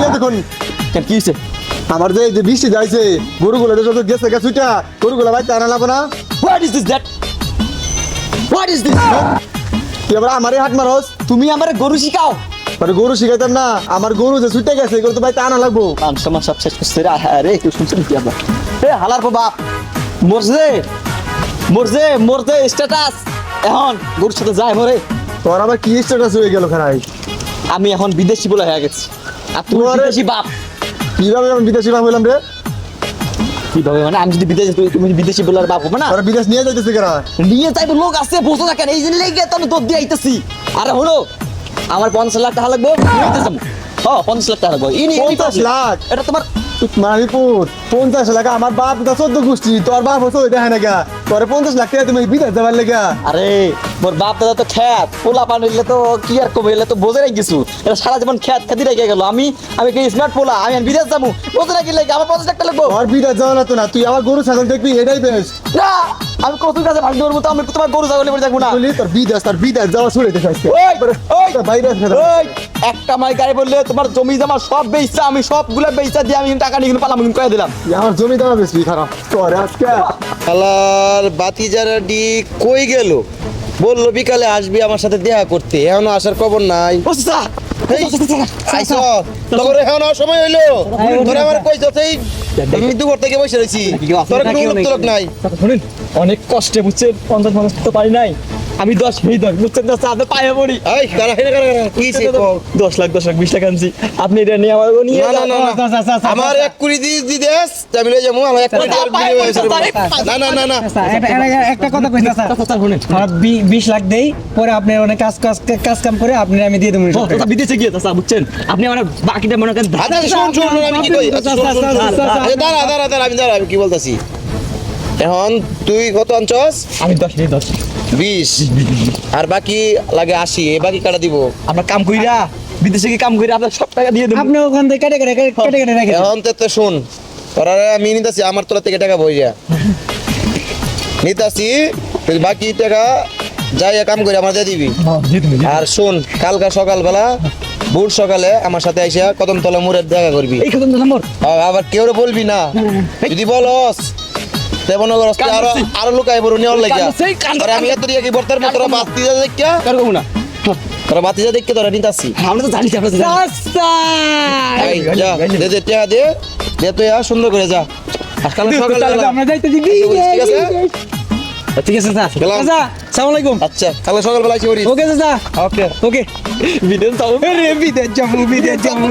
দেখুন কেন কি হইছে আমার যে বৃষ্টি যাইছে গরুগুলো যত গেছে গেছে ছুটা গরুগুলো ভাই টানা লাগবো না what is this that what is this তুই আবার আমারে হাত মারস তুমি আমারে গরু শিখাও আরে গরু শিখাইতাম না আমার গরু যে ছুটে গেছে এগুলো তো ভাই টানা লাগবো মান সম্মান সব শেষ করছে রে আরে কেউ শুনছেন কি আবার এ হালার বাপ মরছে মরছে মরছে স্ট্যাটাস এখন গরুর সাথে যায় মরে তোর আবার কি স্ট্যাটাস হয়ে গেল খারাই আমি এখন বিদেশি বলে হয়ে গেছি আর তুমি তোমারে- বিদেশি বাপ কিভাবে আমি বিদেশি নাম হইলাম রে কিভাবে মানে আমি যদি বিদেশে তুমি বিদেশি বলে আর বাপ হবে না তোরা বিদেশ নিয়ে যাইতেছে কেনা নিয়ে যাইবো লোক আছে বসে থাকেন এই জন্য লেগে তো আমি তোর দিয়ে আইতেছি আরে হলো আমার 50 লাখ টাকা লাগবে নিতে যাবো হ্যাঁ 50 লাখ টাকা লাগবে 50 লাখ? এটা তোমার মানিপুর 50 লাখ আমার বাপ দা 14 গোষ্ঠী তোর বাপ হচ্ছে ওই দেখে না গা তোর 50 লাখ টাকা তুমি বিদেশ যাবার লেগা আরে মোর বাপ দাদা তো খ্যাত পোলা পান হইলে তো কি আর কবে হইলে তো বোঝে কিছু এটা সারা জীবন খ্যাত খাতি রেখে গেল আমি কি স্মার্ট পোলা আমি এখন বিদেশ যাবো বোঝে রাখি লাগে আমার 50 লাখ টাকা লাগবো তোর বিদেশ যাওয়া না তো না তুই আমার গরু ছাগল দেখবি এটাই বেশ না আমি কত কাছে ভাগ ধরবো তো আমি তোমার গরু ছাগলের উপরে দেখবো না বলি তোর বিদেশ যাওয়া শুনে দেখাইছে ওই ওই বাইরে ওই একটা মাই গাড়ি বললে তোমার জমি জমা সব বেচছে আমি সবগুলা বেচা দিয়ে আমি টাকা নিয়ে পালাম কয়ে দিলাম আমার জমি দাম বেশি খারাপ তোর আজকে শালার বাতিজারাডি কই গেল বললো বিকালে আসবি আমার সাথে দেখা করতে এখনো আসার খবর নাই ও স্যার এই, আইসো তোর এখনো সময় হইলো তোর আমার কই যতই আমি দুপুর থেকে বসে রয়েছি তোর কোনো উত্তর নাই শুনুন অনেক কষ্টে বুঝছেন 50 তো পারি নাই আমি 10 বুঝছেন না সাথে পায়ে পড়ি এই কারা হেরে কারা কি সে কও? 10 লাখ 20 লাখ আনছি আপনি এটা নিয়ে আমার নিয়ে না না না না আমার এক কুড়ি দি দেস আমি লই যাবো আমার এক কুড়ি দিয়ে বিনিময় হয়েছে রে। না না না না একটা কথা কইতা স্যার শুনুন আমরা 20 লাখ দেই পরে আপনি অনেক কাজ কাম করে আপনি আমি দিয়ে দেবো বিদেশে গিয়ে স্যার বুঝছেন আপনি আমার বাকিটা মনে করেন আচ্ছা শুন শুন শুন, আমি কি কই আচ্ছা, শুন, শুন, শুন। আচ্ছা, দাঁড়া দাঁড়া দাঁড়া আমি কি বলতাছি এখন তুই কত আনছস আমি 10 20 আর বাকি লাগে 80 এই বাকি কাটা দিব আমরা কাম কইরা বিদেশে গিয়ে কাম কইরা আপনার সব টাকা দিয়ে দেব আপনি ওখান থেকে কেটে রাখেন এখন তো শুন তোরা আমি নিতাছি আমার তোলা থেকে টাকা বইয়া নিতাছি তুই বাকি টাকা যাই কাম করে আমার দিয়ে দিবি আর শুন কালকা সকালবেলা ভোর সকালে আমার সাথে আইসা কদমতলা মোড়ের দেখা করবি এই কত নম্বর আবার কেউ বলবি না যদি বলস তেমন আরো লুকাই বড় নেওয়ার লাগে আরে আমি এত দিয়ে কি বর্তার মতো তোরা বাতি যা দেখিয়া কার কমু না তোরা বাতি যা দেখে তোরা নিতাছি আমরা তো জানি আমরা তো জানি এই, যা দে দে টাকা দে দে তো ইয়া সুন্দর করে যা আজকাল সকালে আমরা যাইতেছি ঠিক আছে ঠিক আছে স্যার গেলাম। চাচা আসসালামু আলাইকুম আচ্ছা কাল সকালবেলা এসে পড়িস ওকে চাচা ওকে ওকে বিদেশ যাবো বিদেশ যাবো